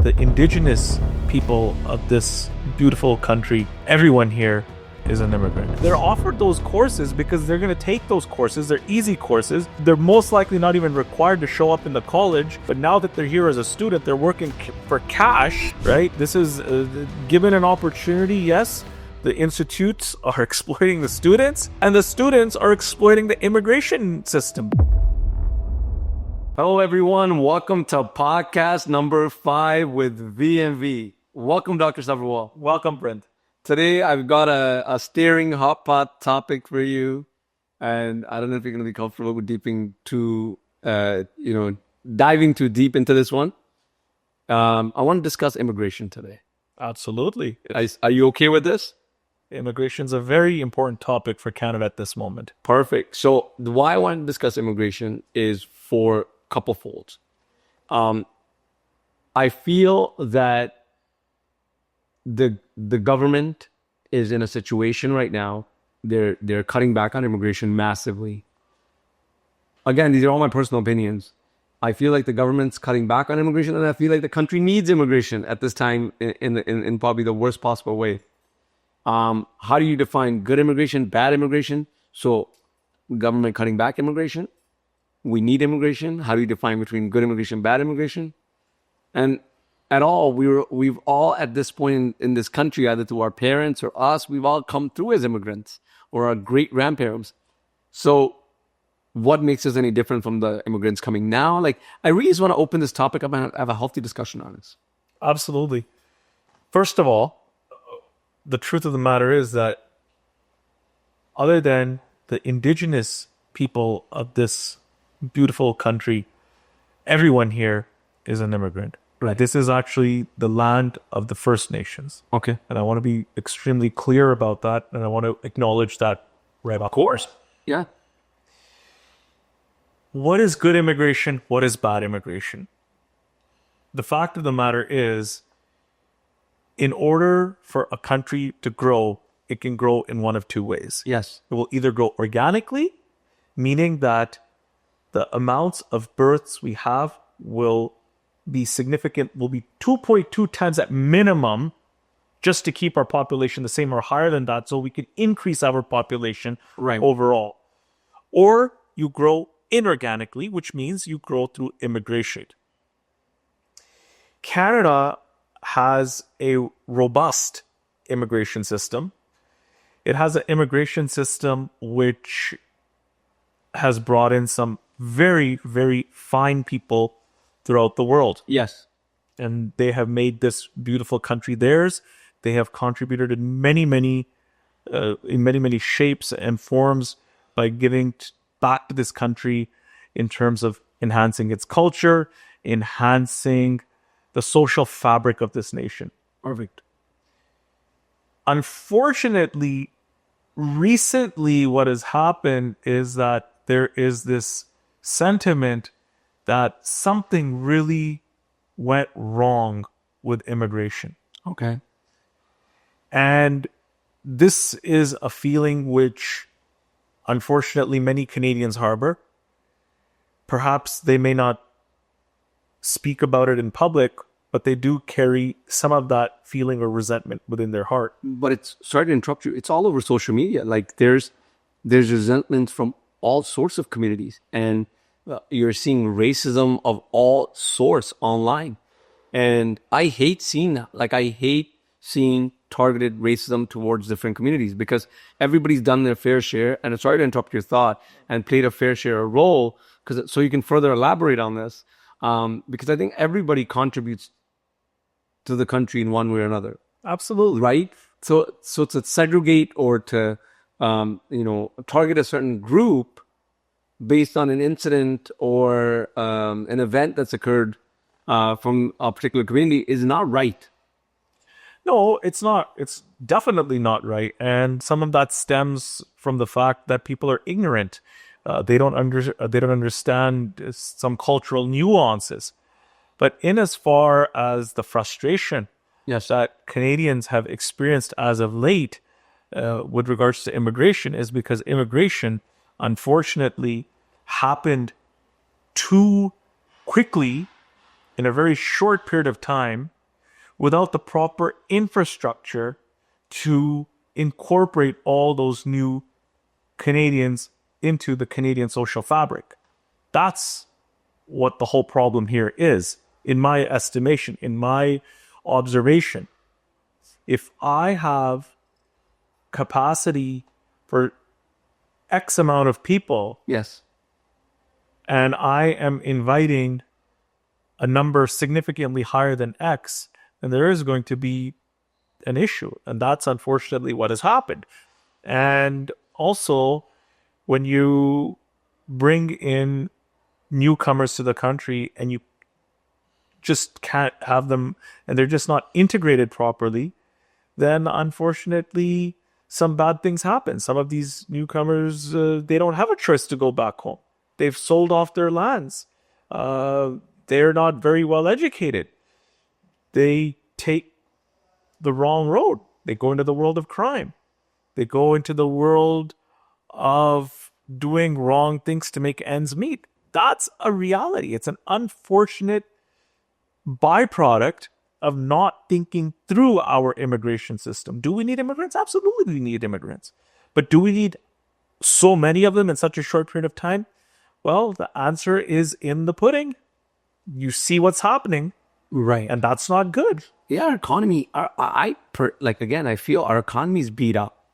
the indigenous people of this beautiful country, everyone here is an immigrant. They're offered those courses because they're going to take those courses. They're easy courses. They're most likely not even required to show up in the college. But now that they're here as a student, they're working for cash, right? This is given an opportunity, yes. The institutes are exploiting the students, and the students are exploiting the immigration system. Hello, everyone. Welcome to podcast number 5 with V&V. Welcome, Dr. Sabharwal. Welcome, Vrind. Today, I've got a staring hot pot topic for you, and I don't know if you're going to be comfortable with diving too deep into this one. I want to discuss immigration today. Absolutely. Are you okay with this? Immigration is a very important topic for Canada at this moment. Perfect. So why I want to discuss immigration is for a couple folds. I feel that the government is in a situation right now. They're cutting back on immigration massively. Again, these are all my personal opinions. I feel like the government's cutting back on immigration, and I feel like the country needs immigration at this time in probably the worst possible way. How do you define good immigration, bad immigration? So government cutting back immigration. We need immigration. How do you define between good immigration, bad immigration? And at all, we've all at this point in this country, either through our parents or us, we've all come through as immigrants or our great grandparents. So what makes us any different from the immigrants coming now? Like, I really just want to open this topic up and have a healthy discussion on this. Absolutely. First of all, the truth of the matter is that other than the indigenous people of this beautiful country, everyone here is an immigrant. Right. This is actually the land of the First Nations. Okay. And I want to be extremely clear about that, and I want to acknowledge that right off. Of course. Yeah. What is good immigration? What is bad immigration? The fact of the matter is, in order for a country to grow, it can grow in one of two ways. Yes. It will either grow organically, meaning that the amounts of births we have will be significant, will be 2.2 times at minimum, just to keep our population the same or higher than that, so we can increase our population overall. Or you grow inorganically, which means you grow through immigration. Canada has a robust immigration system. It has an immigration system which has brought in some very, very fine people throughout the world. Yes. And they have made this beautiful country theirs. They have contributed in many shapes and forms by giving back to this country in terms of enhancing its culture, enhancing the social fabric of this nation. Perfect. Unfortunately, recently what has happened is that there is this sentiment that something really went wrong with immigration. Okay. And this is a feeling which, unfortunately, many Canadians harbor. Perhaps they may not speak about it in public, but they do carry some of that feeling or resentment within their heart. But it's, sorry to interrupt you, it's all over social media. Like there's resentment from all sorts of communities, and you're seeing racism of all sorts online. And I hate seeing that. Like, I hate seeing targeted racism towards different communities, because everybody's done their fair share. And sorry to interrupt your thought, and played a fair share of role, so you can further elaborate on this. Because I think everybody contributes to the country in one way or another. Absolutely. Right? So to segregate or to, target a certain group based on an incident or an event that's occurred from a particular community is not right. No, it's not. It's definitely not right. And some of that stems from the fact that people are ignorant. They don't understand some cultural nuances. But in as far as the frustration that Canadians have experienced as of late with regards to immigration is because immigration, unfortunately, happened too quickly in a very short period of time without the proper infrastructure to incorporate all those new Canadians into the Canadian social fabric. That's what the whole problem here is, in my estimation, in my observation. If I have capacity for X amount of people, Yes. and I am inviting a number significantly higher than X, then there is going to be an issue. And that's unfortunately what has happened. And also, when you bring in newcomers to the country and you just can't have them, and they're just not integrated properly, then unfortunately some bad things happen. Some of these newcomers, they don't have a choice to go back home. They've sold off their lands. They're not very well educated. They take the wrong road. They go into the world of crime. They go into the world of doing wrong things to make ends meet. That's a reality. It's an unfortunate byproduct of not thinking through our immigration system. Do we need immigrants? Absolutely, we need immigrants. But do we need so many of them in such a short period of time? Well, the answer is in the pudding. You see what's happening, Right. and that's not good. Yeah, our economy, I feel our economy is beat up.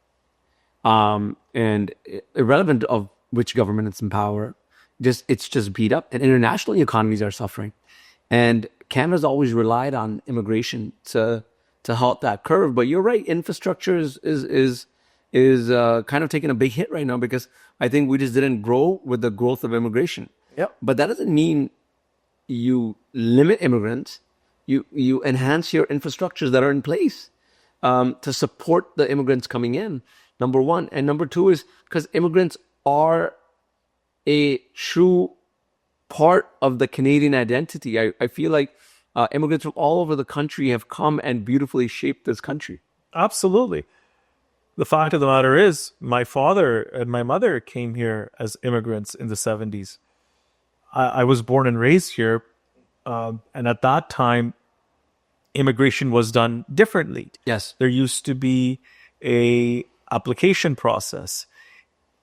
And irrelevant of which government is in power, it's just beat up. And internationally, economies are suffering. And Canada's always relied on immigration to halt that curve. But you're right, infrastructure is kind of taking a big hit right now because I think we just didn't grow with the growth of immigration. Yep. But that doesn't mean you limit immigrants. You enhance your infrastructures that are in place to support the immigrants coming in, number one. And number two is because immigrants are a true part of the Canadian identity. I feel like immigrants from all over the country have come and beautifully shaped this country. Absolutely. The fact of the matter is, my father and my mother came here as immigrants in the 70s. I was born and raised here. And at that time, immigration was done differently. Yes. There used to be a application process,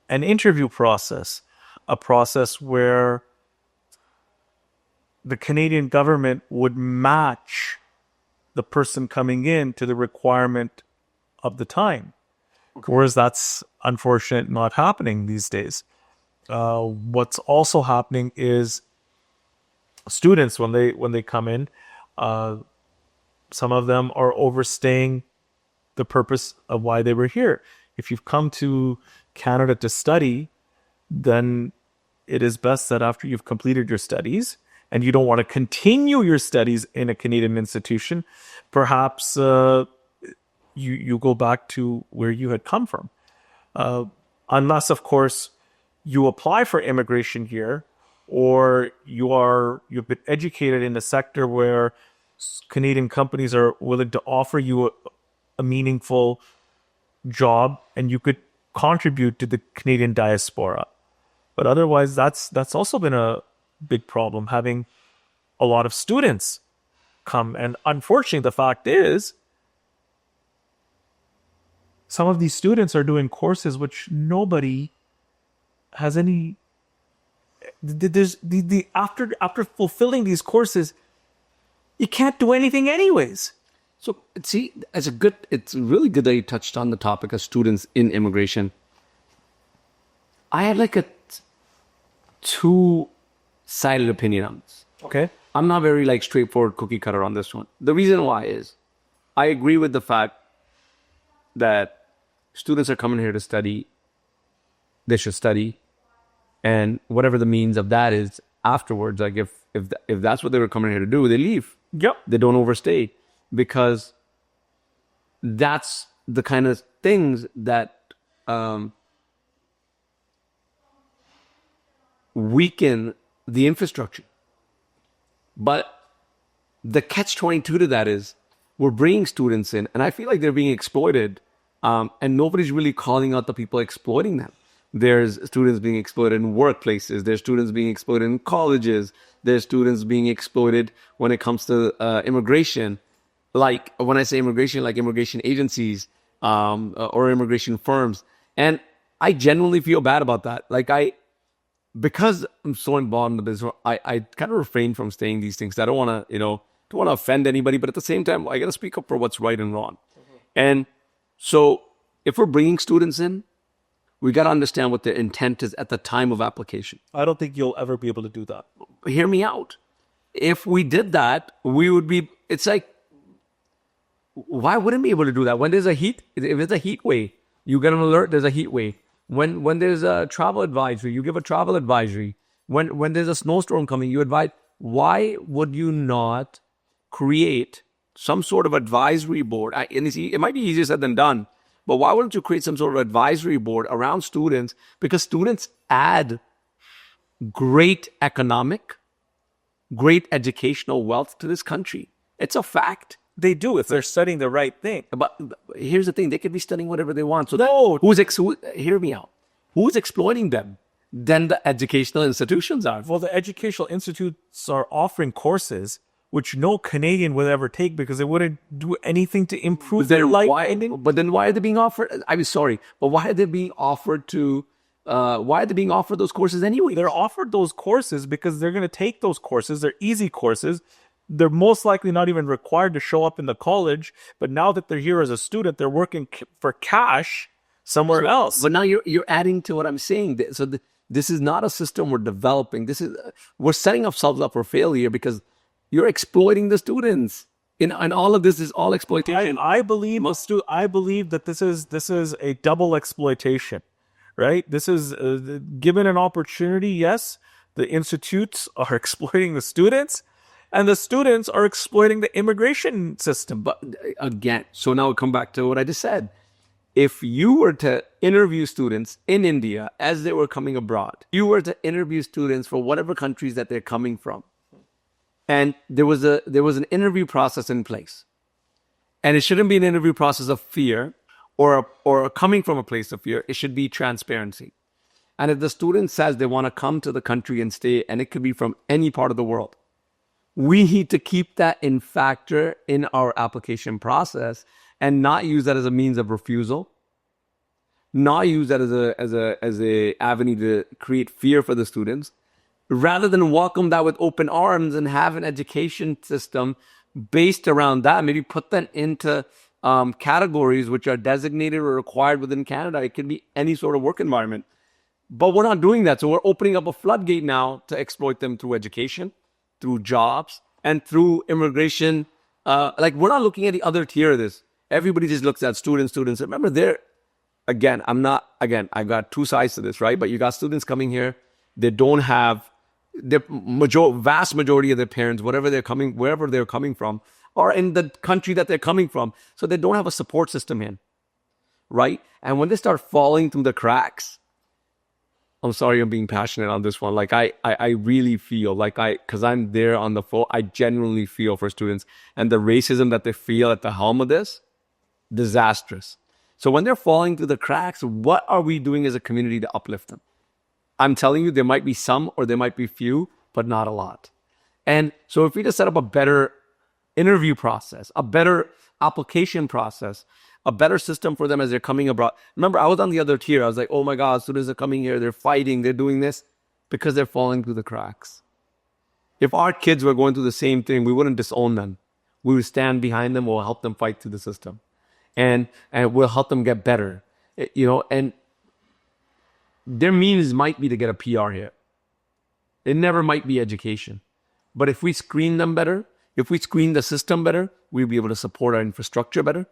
an interview process, a process where the Canadian government would match the person coming in to the requirement of the time. Whereas that's unfortunate not happening these days. What's also happening is students, when they come in, some of them are overstaying the purpose of why they were here. If you've come to Canada to study, then it is best that after you've completed your studies and you don't want to continue your studies in a Canadian institution, perhaps you go back to where you had come from. Unless, of course, you apply for immigration here, or you've been educated in a sector where Canadian companies are willing to offer you a meaningful job and you could contribute to the Canadian diaspora. But otherwise, that's also been a big problem, having a lot of students come. And unfortunately, the fact is, some of these students are doing courses which nobody has any. There's after fulfilling these courses, you can't do anything anyways. So see, it's really good that you touched on the topic of students in immigration. I had like a two-sided opinion on this. Okay. I'm not very like straightforward cookie cutter on this one. The reason why is I agree with the fact that students are coming here to study. They should study, and whatever the means of that is afterwards, like if that's what they were coming here to do, they leave. Yep. They don't overstay, because that's the kind of things that weaken the infrastructure. But the catch-22 to that is we're bringing students in, and I feel like they're being exploited, and nobody's really calling out the people exploiting them. There's students being exploited in workplaces. There's students being exploited in colleges. there's students being exploited when it comes to immigration. Like when I say immigration, like immigration agencies or immigration firms. And I genuinely feel bad about that. Because I'm so involved in the business, I kind of refrain from saying these things. I don't want to, don't want to offend anybody, but at the same time, I got to speak up for what's right and wrong. And so if we're bringing students in, we got to understand what their intent is at the time of application. I don't think you'll ever be able to do that. Hear me out. If we did that, it's like, why wouldn't we be able to do that? When there's if it's a heat wave, you get an alert, there's a heat wave. When there's a travel advisory, you give a travel advisory. When there's a snowstorm coming, you advise. Why would you not create some sort of advisory board? And you see, it might be easier said than done, but why wouldn't you create some sort of advisory board around students? Because students add great economic, great educational wealth to this country. It's a fact. They do if they're studying the right thing. But here's the thing: they could be studying whatever they want. So No. hear me out. Who's exploiting them? Then the educational institutions are. Well, the educational institutes are offering courses which no Canadian would ever take because it wouldn't do anything to improve their life. But then why are they being offered? I'm sorry, but why are they being offered those courses anyway? They're offered those courses because they're going to take those courses. They're easy courses. They're most likely not even required to show up in the college. But now that they're here as a student, they're working for cash somewhere else. But now you're adding to what I'm saying. So this is not a system we're developing. We're setting ourselves up for failure because you're exploiting the students. And all of this is all exploitation. I believe that this is a double exploitation, right? This is given an opportunity. Yes, the institutes are exploiting the students, and the students are exploiting the immigration system. But again, so now we come back to what I just said. If you were to interview students in India as they were coming abroad, you were to interview students for whatever countries that they're coming from, and there was an interview process in place, and it shouldn't be an interview process of fear or coming from a place of fear. It should be transparency. And if the student says they want to come to the country and stay, and it could be from any part of the world, we need to keep that in factor in our application process and not use that as a means of refusal, not use that as a avenue to create fear for the students, rather than welcome that with open arms and have an education system based around that. Maybe put that into categories which are designated or required within Canada. It could be any sort of work environment. But we're not doing that. So we're opening up a floodgate now to exploit them through education, through jobs, and through immigration. We're not looking at the other tier of this. Everybody just looks at students. Remember, I got two sides to this, right? But you got students coming here. They don't have the vast majority of their parents, wherever they're coming from, or in the country that they're coming from. So they don't have a support system in, right? And when they start falling through the cracks, I'm sorry I'm being passionate on this one. I really feel because I'm there on the phone, I genuinely feel for students and the racism that they feel at the helm of this, disastrous. So when they're falling through the cracks, what are we doing as a community to uplift them? I'm telling you, there might be some or there might be few, but not a lot. And so if we just set up a better interview process, a better application process, a better system for them as they're coming abroad. Remember, I was on the other tier. I was like, oh my God, students are coming here. They're fighting. They're doing this because they're falling through the cracks. If our kids were going through the same thing, we wouldn't disown them. We would stand behind them. We'll help them fight through the system. And we'll help them get better. And their means might be to get a PR here. It never might be education. But if we screen them better, if we screen the system better, we'll be able to support our infrastructure better.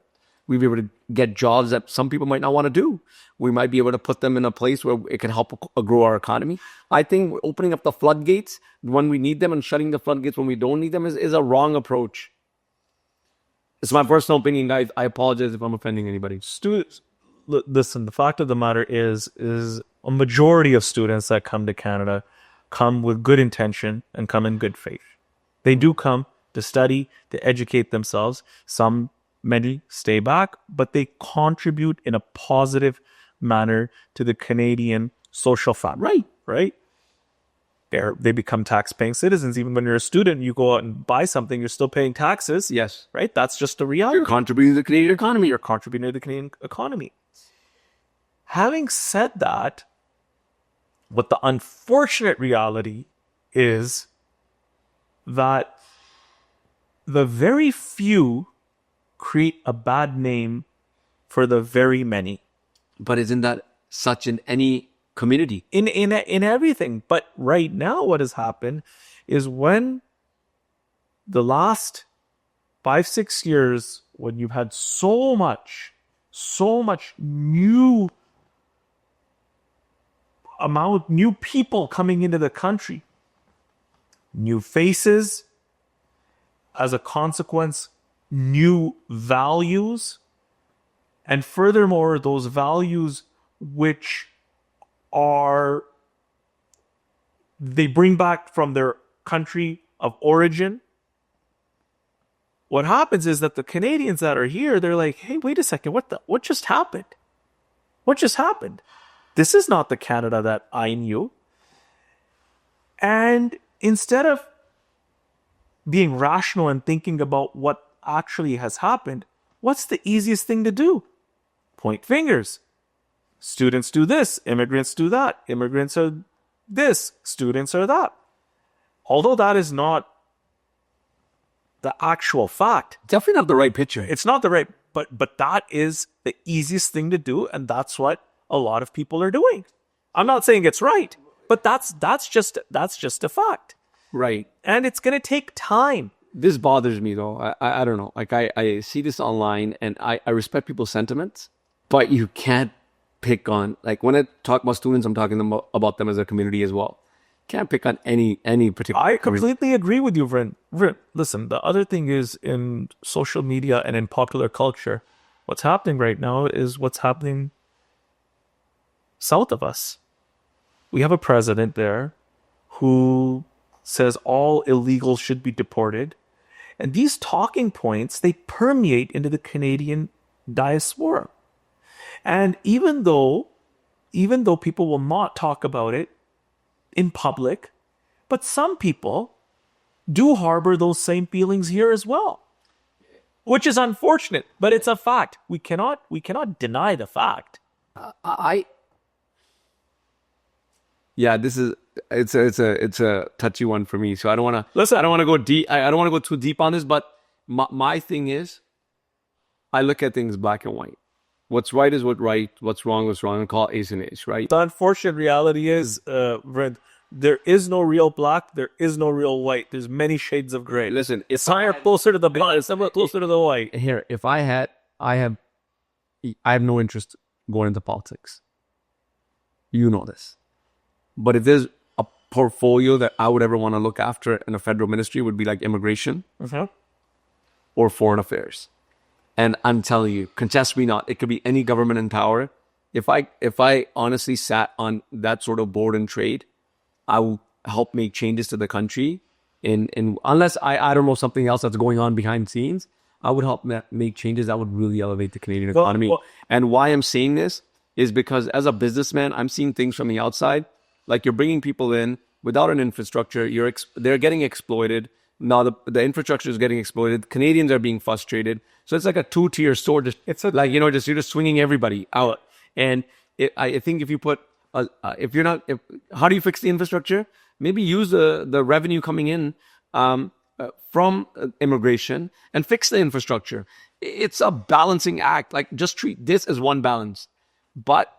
We'll be able to get jobs that some people might not want to do. We might be able to put them in a place where it can help grow our economy. I think opening up the floodgates when we need them and shutting the floodgates when we don't need them is a wrong approach. It's my personal opinion, guys. I apologize if I'm offending anybody. Students, listen, the fact of the matter is a majority of students that come to Canada come with good intention and come in good faith. They do come to study, to educate themselves. Many stay back, but they contribute in a positive manner to the Canadian social fabric. Right. Right? They become tax-paying citizens. Even when you're a student, you go out and buy something, you're still paying taxes. Yes. Right? That's just the reality. You're contributing to the Canadian economy. You're contributing to the Canadian economy. Having said that, what the unfortunate reality is that the very few create a bad name for the very many. But isn't that such in any community? In everything. But right now what has happened is when the last 5-6 years, when you've had so much new people coming into the country, new faces, as a consequence, new values, and furthermore, those values which they bring back from their country of origin. What happens is that the Canadians that are here, they're like, hey, wait a second, what just happened? What just happened? This is not the Canada that I knew. And instead of being rational and thinking about what actually has happened, what's the easiest thing to do? Point fingers. Students do this, immigrants do that. Immigrants are this, students are that. Although that is not the actual fact. Definitely not the right picture. It's not the right, but that is the easiest thing to do, and that's what a lot of people are doing. I'm not saying it's right, but that's just a fact. Right. And it's going to take time. This bothers me though. I don't know. Like I see this online and I respect people's sentiments, but you can't pick on, like when I talk about students, I'm talking about them as a community as well. Can't pick on any particular. I completely agree with you, Vrind. Listen, the other thing is in social media and in popular culture, what's happening right now is what's happening south of us. We have a president there who says all illegals should be deported. And these talking points, they permeate into the Canadian diaspora. And even though people will not talk about it in public, but some people do harbor those same feelings here as well, which is unfortunate, but it's a fact. We cannot deny the fact. It's a touchy one for me. So I don't want to go deep. I don't want to go too deep on this, but my thing is, I look at things black and white. What's right is what's right. What's wrong is wrong. And call it A's and A's, right? The unfortunate reality is, Vrind, there is no real black. There is no real white. There's many shades of gray. Listen, it's higher closer to the black. It's somewhat closer to the white. Here, if I have no interest going into politics. You know this. But if there's a portfolio that I would ever want to look after in a federal ministry, would be like immigration or foreign affairs. And I'm telling you, contest me not, it could be any government in power. If I honestly sat on that sort of board and trade, I will help make changes to the country. Unless I don't know something else that's going on behind the scenes, I would help make changes that would really elevate the Canadian economy. And why I'm saying this is because as a businessman, I'm seeing things from the outside. Like you're bringing people in without an infrastructure. They're getting exploited. Now the infrastructure is getting exploited. Canadians are being frustrated. So it's like a two-tier sword. You're just swinging everybody out. And I think if you put, how do you fix the infrastructure? Maybe use the revenue coming in from immigration and fix the infrastructure. It's a balancing act. Like just treat this as one balance. But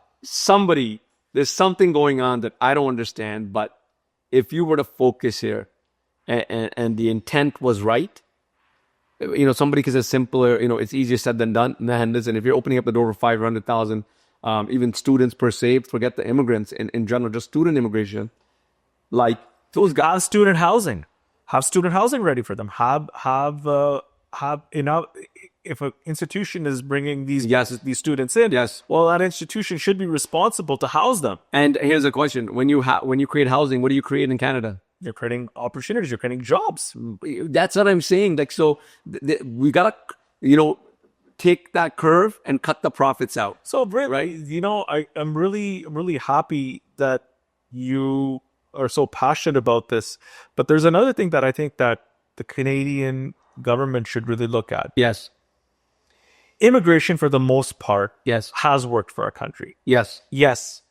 there's something going on that I don't understand. But if you were to focus here and the intent was right, somebody could say simpler, it's easier said than done. And if you're opening up the door for 500,000, even students per se, forget the immigrants in general, just student immigration, like those guys, student housing, have student housing ready for them. If an institution is bringing these students in, well, that institution should be responsible to house them. And here's a question: when you create housing, what do you create in Canada? You're creating opportunities. You're creating jobs. That's what I'm saying. Like, so we gotta, take that curve and cut the profits out. So, Vrind, right? I'm really happy that you are so passionate about this. But there's another thing that I think that the Canadian government should really look at. Yes. Immigration, for the most part, Yes. has worked for our country. Yes. Yes,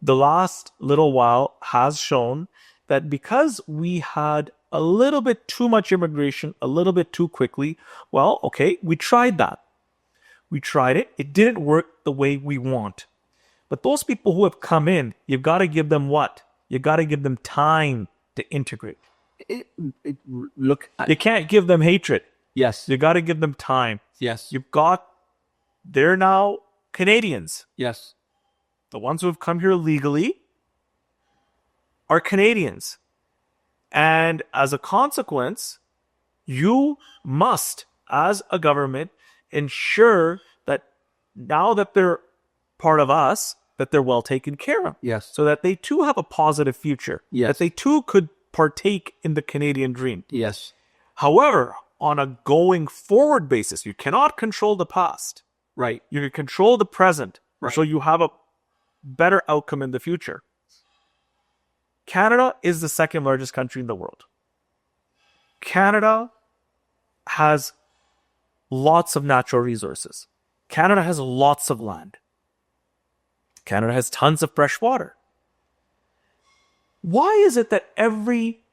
the last little while has shown that because we had a little bit too much immigration, a little bit too quickly, well, okay, we tried that. We tried it. It didn't work the way we want. But those people who have come in, you've got to give them what? You've got to give them time to integrate. Look. You can't give them hatred. Yes. You got to give them time. Yes. They're now Canadians. Yes. The ones who have come here legally are Canadians. And as a consequence, you must, as a government, ensure that now that they're part of us, that they're well taken care of. Yes. So that they too have a positive future. Yes. That they too could partake in the Canadian dream. Yes. However, on a going forward basis, you cannot control the past. Right. You can control the present. Right. So you have a better outcome in the future. Canada is the second largest country in the world. Canada has lots of natural resources. Canada has lots of land. Canada has tons of fresh water. Why is it that many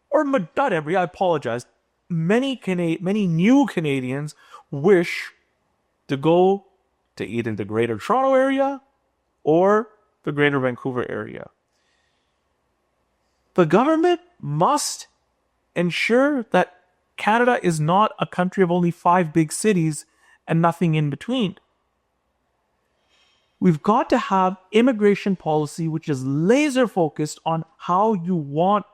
new Canadians wish to go to either the Greater Toronto Area or the Greater Vancouver area? The government must ensure that Canada is not a country of only 5 big cities and nothing in between. We've got to have immigration policy which is laser focused on how you want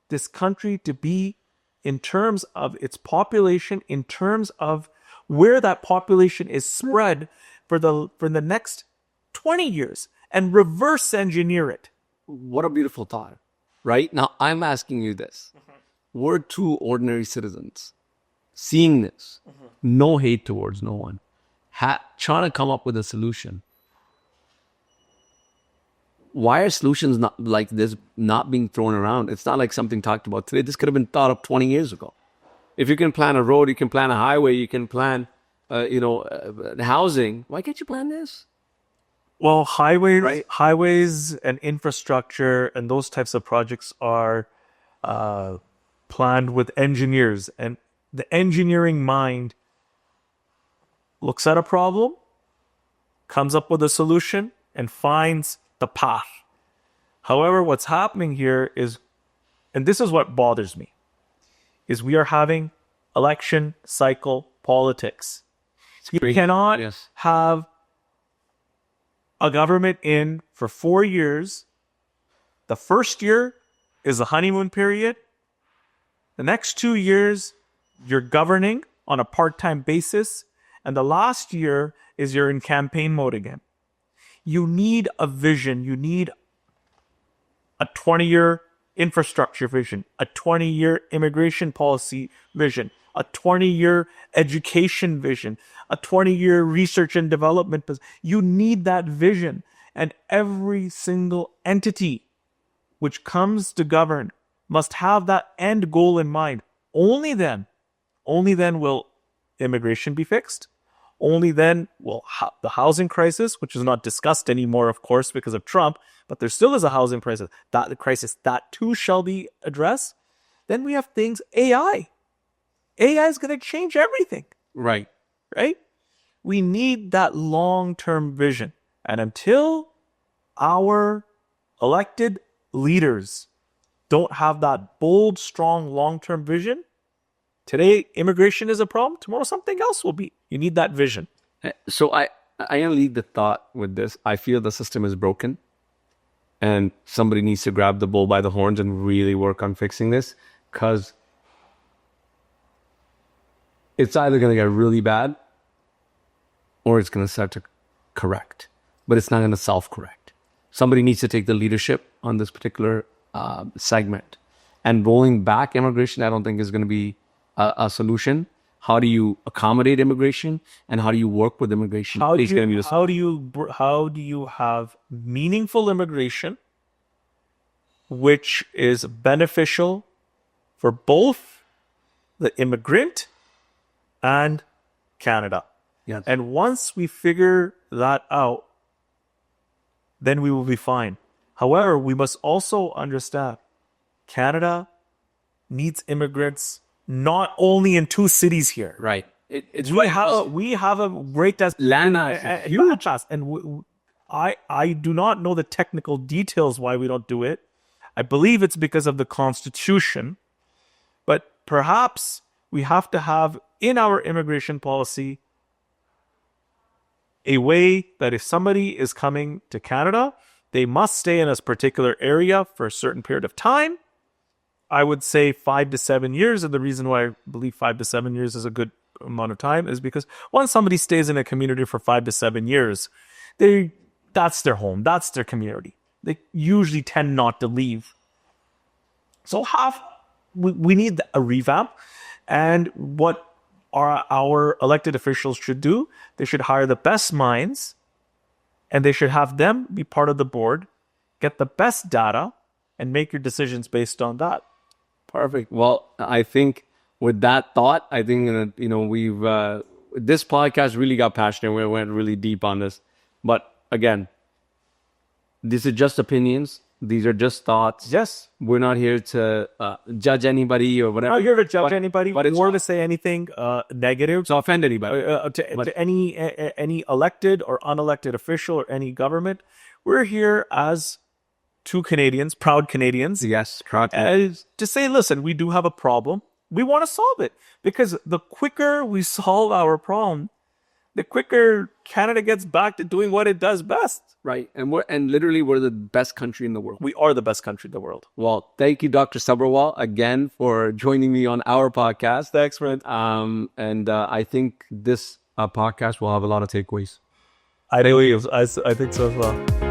this country to be in terms of its population, in terms of where that population is spread for the next 20 years, and reverse engineer it. What a beautiful thought. Right? Now, I'm asking you this. We're two ordinary citizens seeing this. No hate towards no one. Trying to come up with a solution. Why are solutions not like this not being thrown around? It's not like something talked about today. This could have been thought of 20 years ago. If you can plan a road, you can plan a highway, you can plan, housing. Why can't you plan this? Well, highways and infrastructure and those types of projects are planned with engineers. And the engineering mind looks at a problem, comes up with a solution, and finds the path. However, what's happening here is, and this is what bothers me, is we are having election cycle politics. You cannot have a government in for 4 years. The first year is a honeymoon period. The next 2 years, you're governing on a part-time basis. And the last year is you're in campaign mode again. You need a vision. You need a 20-year infrastructure vision, a 20-year immigration policy vision, a 20-year education vision, a 20-year research and development. You need that vision. And every single entity which comes to govern must have that end goal in mind. Only then will immigration be fixed. Only then will the housing crisis, which is not discussed anymore, of course, because of Trump, but there still is a housing crisis. That too shall be addressed. Then we have things, AI. AI is going to change everything. Right. Right? We need that long-term vision. And until our elected leaders don't have that bold, strong, long-term vision, today immigration is a problem, tomorrow something else will be. You need that vision. So I am lead the thought with this. I feel the system is broken and somebody needs to grab the bull by the horns and really work on fixing this, because it's either going to get really bad or it's going to start to correct, but it's not going to self-correct. Somebody needs to take the leadership on this particular segment. And rolling back immigration, I don't think is going to be a solution. How do you accommodate immigration, and how do you work with immigration? How do you have meaningful immigration which is beneficial for both the immigrant and Canada. Yes. And once we figure that out, then we will be fine. However, we must also understand Canada needs immigrants not only in 2 cities here. Right. It's We have a great land huge class, and I do not know the technical details why we don't do it. I believe it's because of the Constitution, but perhaps we have to have in our immigration policy a way that if somebody is coming to Canada, they must stay in a particular area for a certain period of time. I would say 5 to 7 years, and the reason why I believe 5 to 7 years is a good amount of time is because once somebody stays in a community for 5 to 7 years, that's their home, that's their community. They usually tend not to leave. So we need a revamp, and what our elected officials should do, they should hire the best minds, and they should have them be part of the board, get the best data, and make your decisions based on that. Perfect. Well, I think with that thought, I think we've this podcast really got passionate. We went really deep on this, but again, these are just opinions. These are just thoughts. Yes, we're not here to judge anybody or whatever. Not here to judge anybody, but or to say anything negative to offend anybody. To any elected or unelected official or any government. We're here as 2 Canadians, proud Canadians. Yes, proud. To say, listen, we do have a problem. We want to solve it, because the quicker we solve our problem, the quicker Canada gets back to doing what it does best. Right. And literally we're the best country in the world. We are the best country in the world. Well, thank you, Dr. Sabharwal, again for joining me on our podcast. Thanks, Vrind. And I think this podcast will have a lot of takeaways. I think so as well.